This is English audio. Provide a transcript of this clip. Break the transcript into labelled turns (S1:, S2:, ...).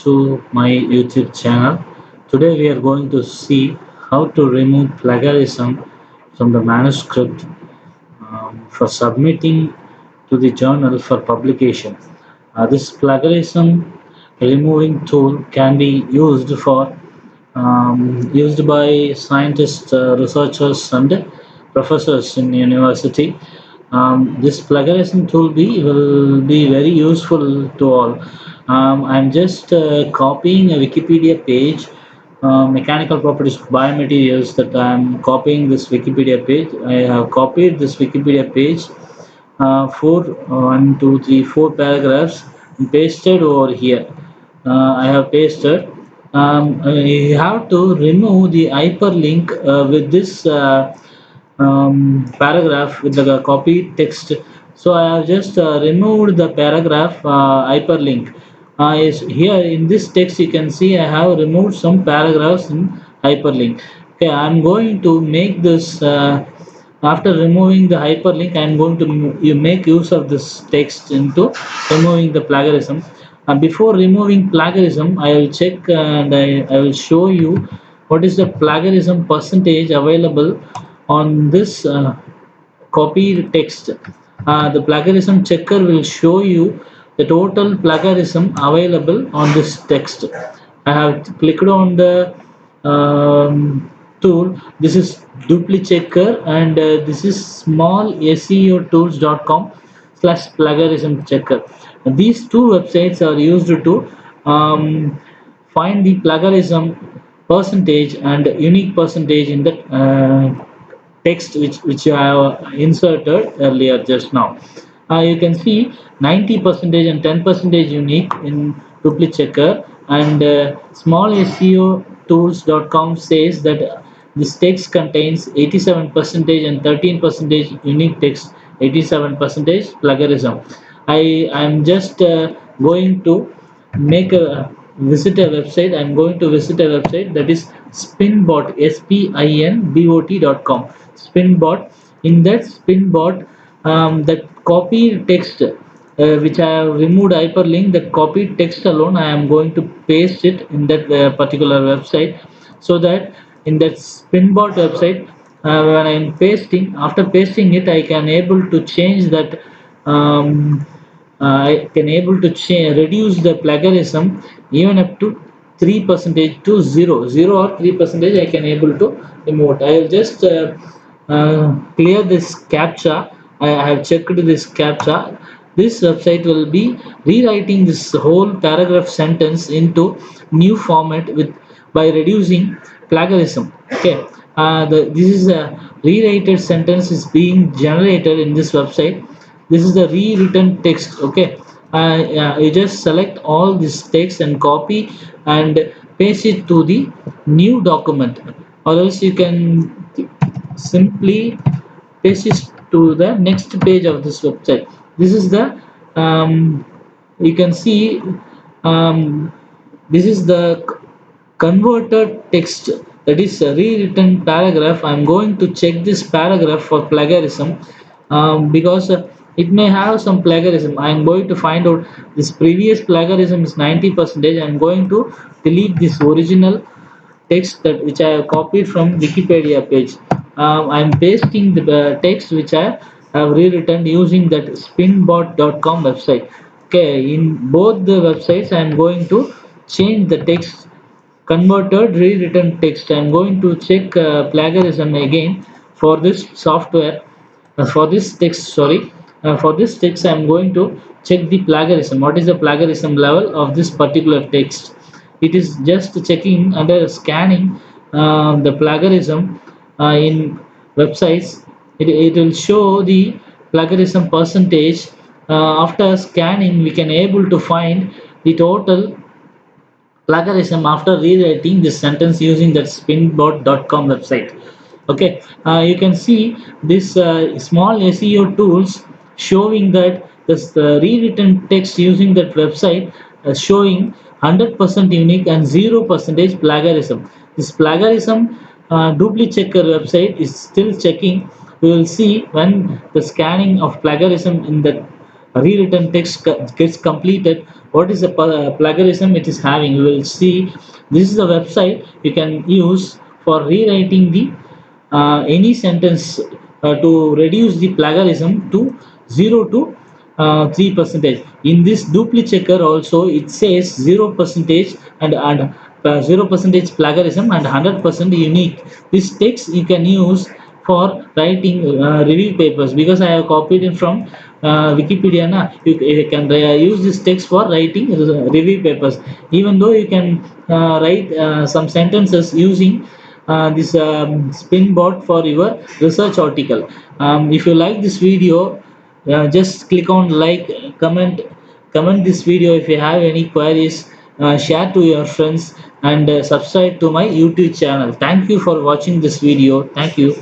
S1: to my YouTube channel. Today we are going to see how to remove plagiarism from the manuscript for submitting to the journal for publication. This plagiarism removing tool can be used by scientists, researchers, and professors in university. This plagiarism tool will be very useful to all. I'm just copying a Wikipedia page, mechanical properties of biomaterials. That I'm copying this Wikipedia page. I have copied this Wikipedia page, one, two, three, four paragraphs, and pasted over here. I have pasted. You have to remove the hyperlink with this paragraph with the copy text. So I have just removed the paragraph hyperlink. Here in this text you can see I have removed some paragraphs in hyperlink. Okay, I'm going to make this after removing the hyperlink. I'm going to you make use of this text into removing the plagiarism. Before removing plagiarism, I will check and I will show you what is the plagiarism percentage available on this copy text. The plagiarism checker will show you the total plagiarism available on this text. I have clicked on the tool. This is duplichecker and this is smallseotools.com/plagiarism checker. These two websites are used to find the plagiarism percentage and unique percentage in the text which you have inserted earlier just now. You can see 90 percentage and 10 percentage unique in duplichecker, and small SEO tools.com says that this text contains 87 percentage and 13 percentage unique text, 87 percentage plagiarism. I'm just going to make a visit a website. I'm going to visit a website that is spinbot, spinbot.com. Spinbot. In that spinbot, that copy text which I have removed hyperlink, that copy text alone I am going to paste it in that particular website, so that in that spinbot website, when I am pasting, after pasting it, I can able to change that. I can able to reduce the plagiarism even up to 3 percentage to 0 or 3 percentage. I can able to remove it. I will just clear this captcha. I have checked this captcha. This website will be rewriting this whole paragraph sentence into new format with by reducing plagiarism. Okay, this is a rewritten sentence is being generated in this website. This is the rewritten text. Okay, you just select all this text and copy and paste it to the new document, or else you can simply paste it to the next page of this website. This is the you can see um, this is the converted text, that is a rewritten paragraph. I'm going to check this paragraph for plagiarism, because it may have some plagiarism. I'm going to find out this previous plagiarism is 90 percentage. I'm going to delete this original text that which I have copied from Wikipedia page. I'm pasting the text which I have rewritten using that spinbot.com website. Okay, in both the websites, I'm going to change the text, converted rewritten text. I'm going to check plagiarism again for this software. For this text, sorry, for this text, I'm going to check the plagiarism. What is the plagiarism level of this particular text? It is just checking under scanning the plagiarism in websites. It will show the plagiarism percentage. After scanning, we can able to find the total plagiarism after rewriting this sentence using that spinbot.com website. Okay, you can see this small SEO tools showing that this rewritten text using that website showing 100% unique and 0 percentage plagiarism. This plagiarism duplichecker website is still checking. We will see when the scanning of plagiarism in the rewritten text gets completed. what is the plagiarism it is having. We will see this is the website you can use for rewriting the any sentence to reduce the plagiarism to 0 to 3 percentage. In this duplicate checker also it says 0 percentage and 0 percentage plagiarism and 100% unique. This text you can use for writing review papers, because I have copied it from Wikipedia. You can use this text for writing review papers. Even though you can write some sentences using this Spinbot for your research article. If you like this video, just click on like, comment this video. If you have any queries, share to your friends, and subscribe to my YouTube channel. Thank you for watching this video. Thank you.